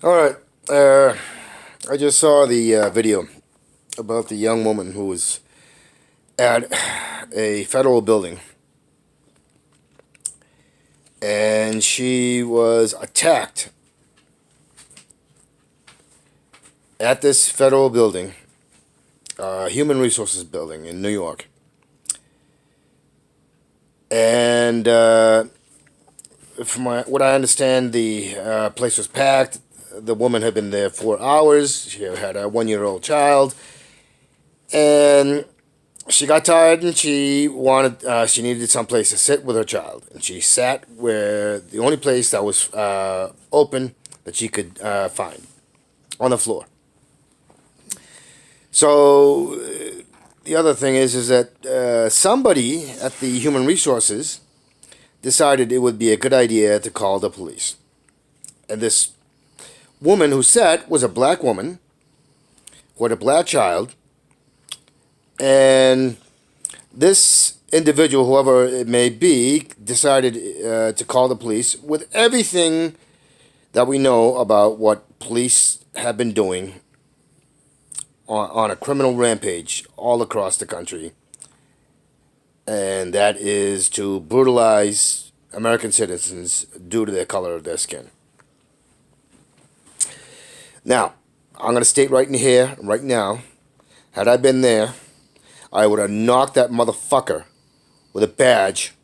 All right. I just saw the video about the young woman who was at a federal building and she was attacked at this federal building, human resources building in New York. And from what I understand, the place was packed. The woman had been there 4 hours. She had a 1-year-old child, and she got tired and she needed some place to sit with her child, and she sat where the only place that was open that she could find, on the floor. So the other thing is that somebody at the human resources decided it would be a good idea to call the police, and this woman who sat was a black woman who had a black child. And this individual, whoever it may be, decided to call the police with everything that we know about what police have been doing on a criminal rampage all across the country. And that is to brutalize American citizens due to the color of their skin. Now, I'm going to state right in here, right now, had I been there, I would have knocked that motherfucker with a badge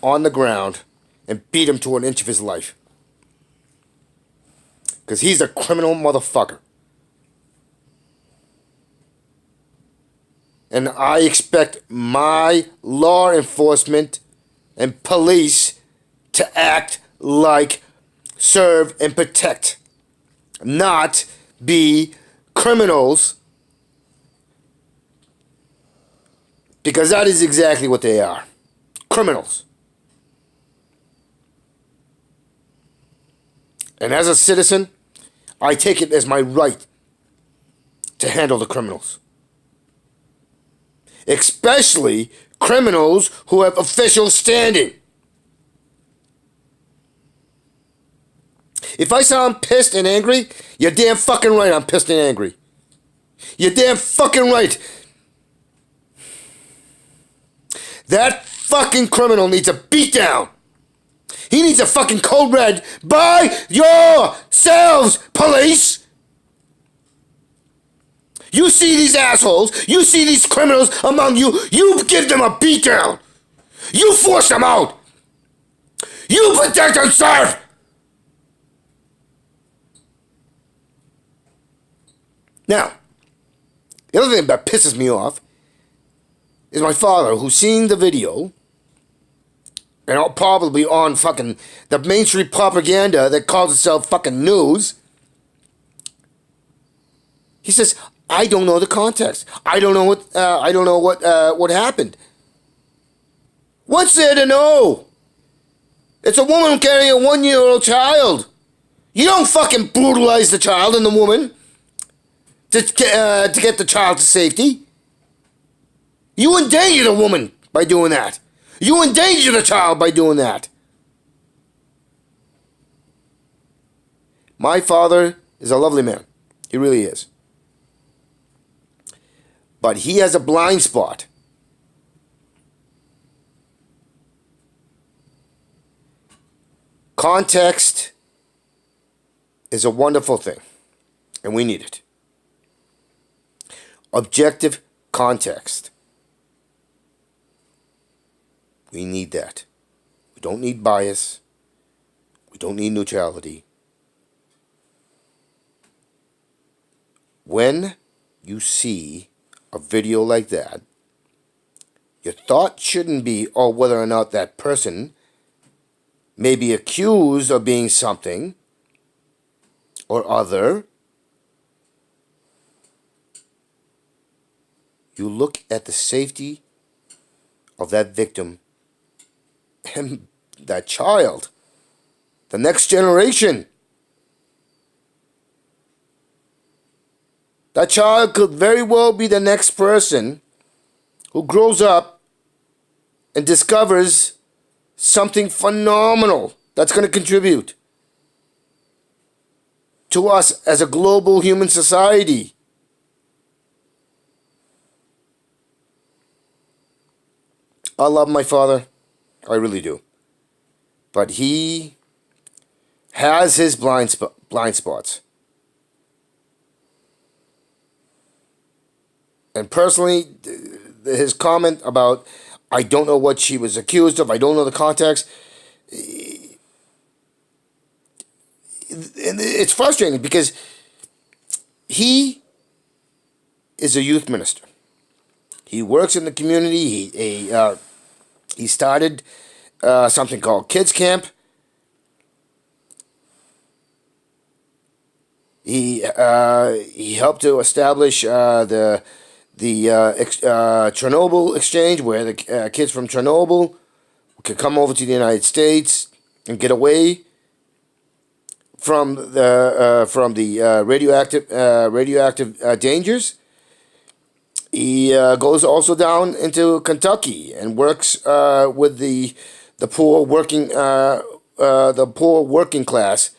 on the ground and beat him to an inch of his life. Because he's a criminal motherfucker. And I expect my law enforcement and police to act like serve and protect, not be criminals, because that is exactly what they are. Criminals. And as a citizen, I take it as my right to handle the criminals. Especially criminals who have official standing. If I sound pissed and angry, you're damn fucking right I'm pissed and angry. You're damn fucking right. That fucking criminal needs a beatdown. He needs a fucking code red by yourselves, police. You see these assholes, you see these criminals among you, you give them a beatdown. You force them out. You protect and serve. Now, the other thing that pisses me off is my father, who's seeing the video, and probably on fucking the mainstream propaganda that calls itself fucking news. He says, "I don't know the context. I don't know what happened." What's there to know? It's a woman carrying a 1-year-old child. You don't fucking brutalize the child and the woman to get the child to safety. You endanger the woman by doing that. You endanger the child by doing that. My father is a lovely man. He really is. But he has a blind spot. Context is a wonderful thing, and we need it. Objective context. We need that. We don't need bias. We don't need neutrality. When you see a video like that, your thought shouldn't be, oh, whether or not that person may be accused of being something or other. You look at the safety of that victim and that child, the next generation. That child could very well be the next person who grows up and discovers something phenomenal that's going to contribute. to us as a global human society. I love my father. I really do. But he has his blind spots. And personally, his comment about, I don't know what she was accused of, I don't know the context, and it's frustrating because he is a youth minister. He works in the community. He started something called Kids Camp. He helped to establish the Chernobyl exchange, where the kids from Chernobyl could come over to the United States and get away from the radioactive dangers. He goes also down into Kentucky and works with the poor working class,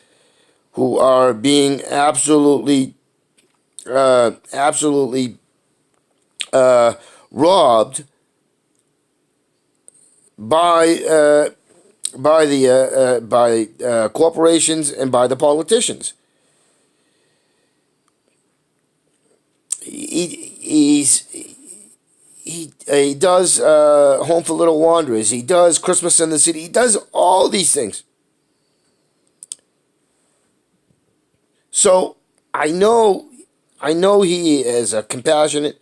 who are being absolutely robbed by corporations and by the politicians. He does Home for Little Wanderers. He does Christmas in the City. He does all these things. So I know he is a compassionate,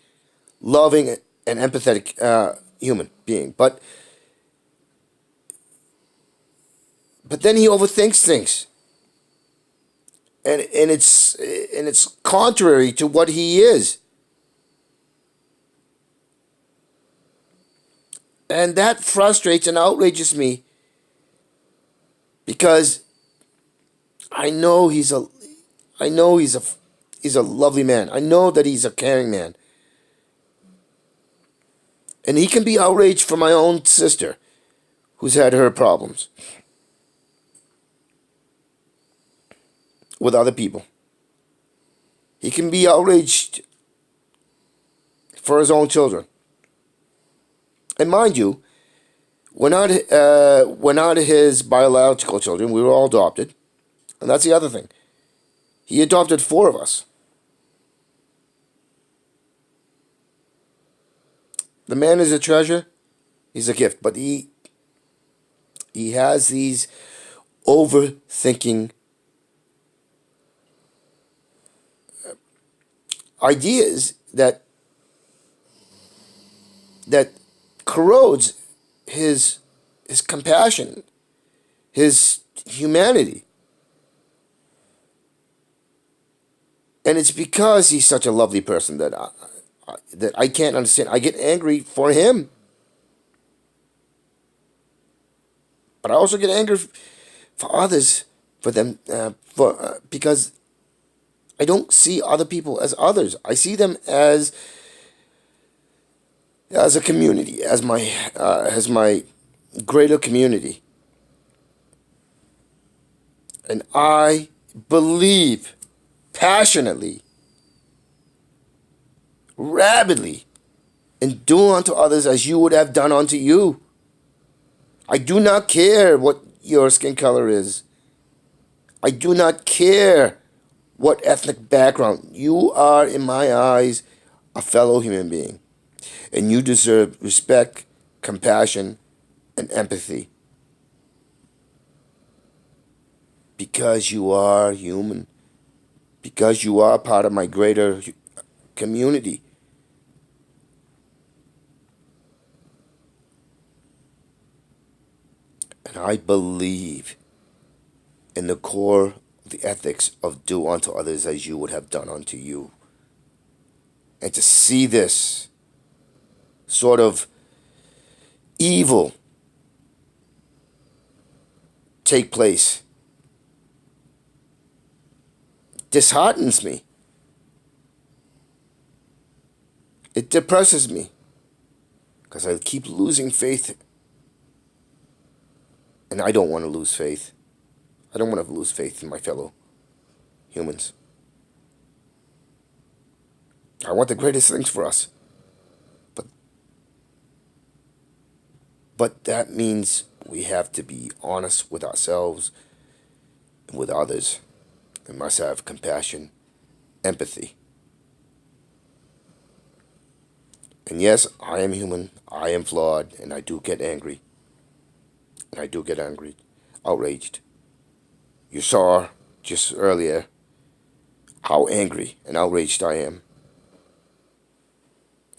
loving, and empathetic human being, but then he overthinks things, and it's contrary to what he is, and that frustrates and outrages me, because I know he's a lovely man. I know that he's a caring man. And he can be outraged for my own sister, who's had her problems with other people. He can be outraged for his own children. And mind you, we're not his biological children. We were all adopted. And that's the other thing. He adopted 4 of us. The man is a treasure. He's a gift. But he has these overthinking ideas that corrodes his compassion, his humanity. And it's because he's such a lovely person that I can't understand. I get angry for him. But I also get angry for others, for them, because I don't see other people as others. I see them as a community, as my greater community. And I believe passionately, rabidly, and do unto others as you would have done unto you. I do not care what your skin color is. I do not care what ethnic background. You are, in my eyes, a fellow human being. And you deserve respect, compassion, and empathy. Because you are human. Because you are part of my greater community. And I believe in the core of the ethics of do unto others as you would have done unto you. And to see this sort of evil take place disheartens me. It depresses me, because I keep losing faith. And I don't want to lose faith. I don't want to lose faith in my fellow humans. I want the greatest things for us. But but that means we have to be honest with ourselves and with others. We must have compassion, empathy. And yes, I am human, I am flawed, and I do get angry. And I do get angry, outraged. You saw just earlier how angry and outraged I am.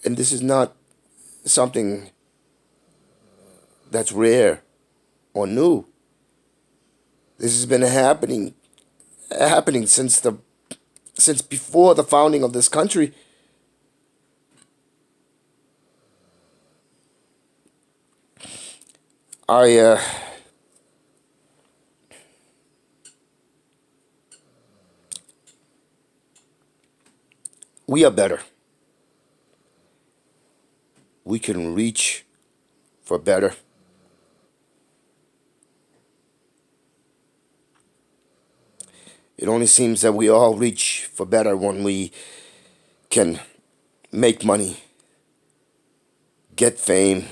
And this is not something that's rare or new. This has been happening since before the founding of this country. I we are better. We can reach for better. It only seems that we all reach for better when we can make money, get fame,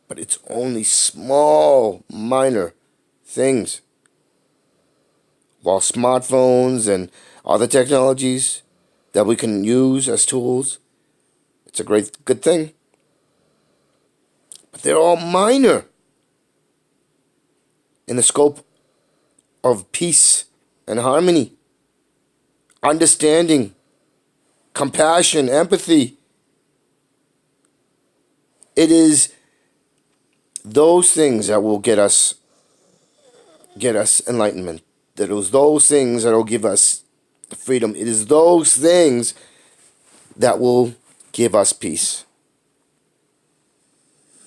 but it's only small, minor things. While smartphones and other technologies that we can use as tools, it's a good thing. But they're all minor in the scope of peace and harmony, understanding, compassion, empathy. It is those things that will get us enlightenment. That it was those things that will give us freedom. It is those things that will give us peace.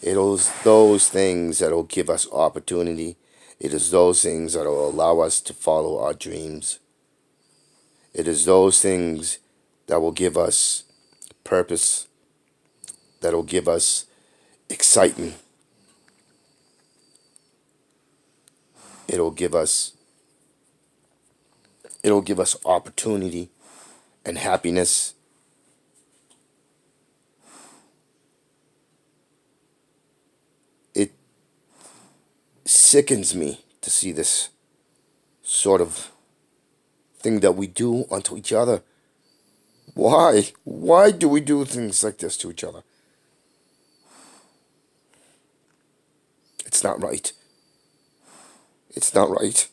It is those things that will give us opportunity. It is those things that will allow us to follow our dreams. It is those things that will give us purpose, that will give us excitement. It'll give us opportunity and happiness. It sickens me to see this sort of thing that we do unto each other. Why? Why do we do things like this to each other? It's not right. It's not right.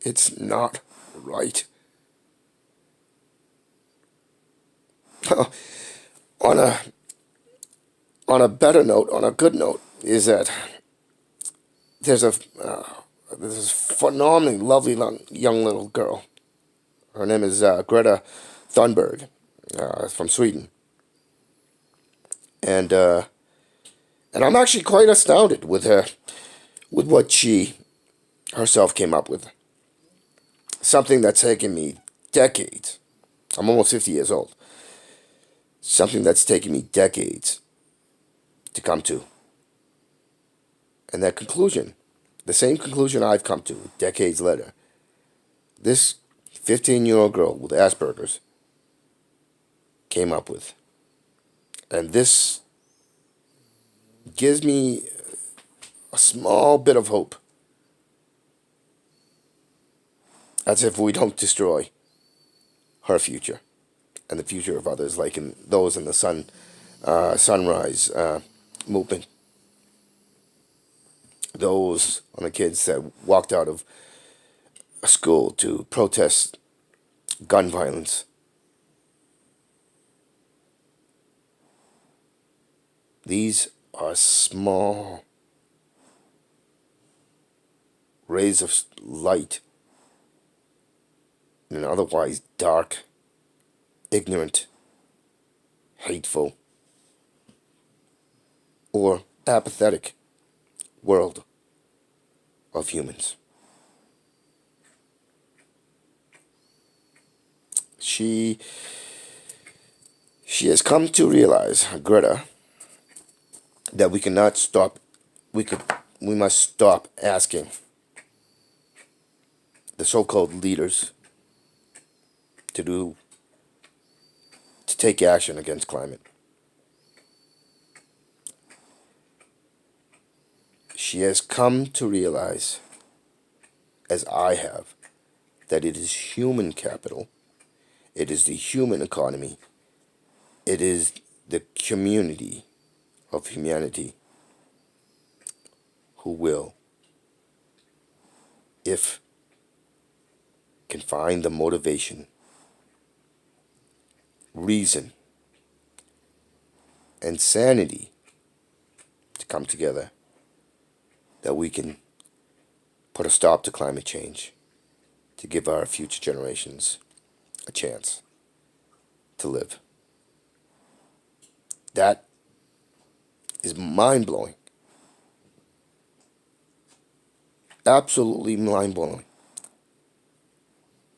It's not right. on a on a better note, on a good note, is that there's a there's this phenomenally lovely young little girl. Her name is Greta Thunberg, from Sweden, and I'm actually quite astounded with her, with what she herself came up with. Something that's taken me decades. I'm almost 50 years old. Something that's taken me decades to come to. And that conclusion, the same conclusion I've come to decades later, this 15-year-old girl with Asperger's came up with. And this gives me a small bit of hope. As if we don't destroy her future and the future of others, like in those in the sunrise movement. Those on the kids that walked out of a school to protest gun violence. These are small rays of light in an otherwise dark, ignorant, hateful, or apathetic world of humans. She has come to realize, Greta, that we must stop asking the so-called leaders to take action against climate. She has come to realize, as I have, that it is human capital, it is the human economy, it is the community of humanity who will, if can find the motivation, reason, and sanity to come together, that we can put a stop to climate change, to give our future generations a chance to live. That is mind-blowing. Absolutely mind-blowing.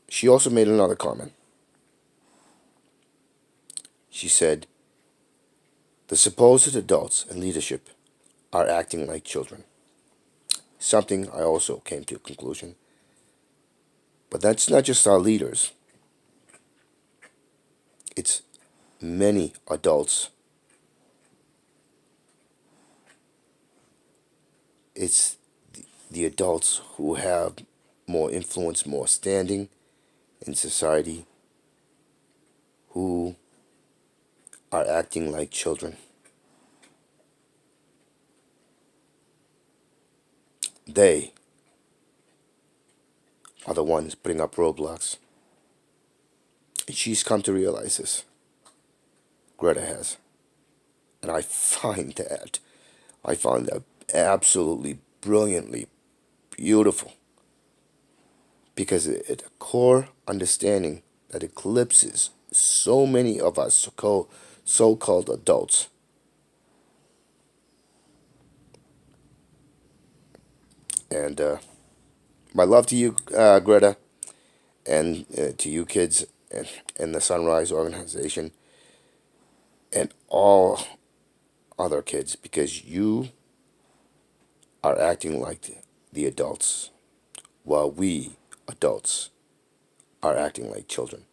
She also made another comment. She said, the supposed adults in leadership are acting like children. Something I also came to a conclusion. But that's not just our leaders. It's many adults. It's the adults who have more influence, more standing in society, who are acting like children. They are the ones putting up roadblocks. And she's come to realize this. Greta has. And I find that absolutely brilliantly beautiful. Because it's a core understanding that eclipses so many of us so-called adults. And my love to you, Greta, and to you kids and the Sunrise Organization and all other kids, because you are acting like the adults while we adults are acting like children.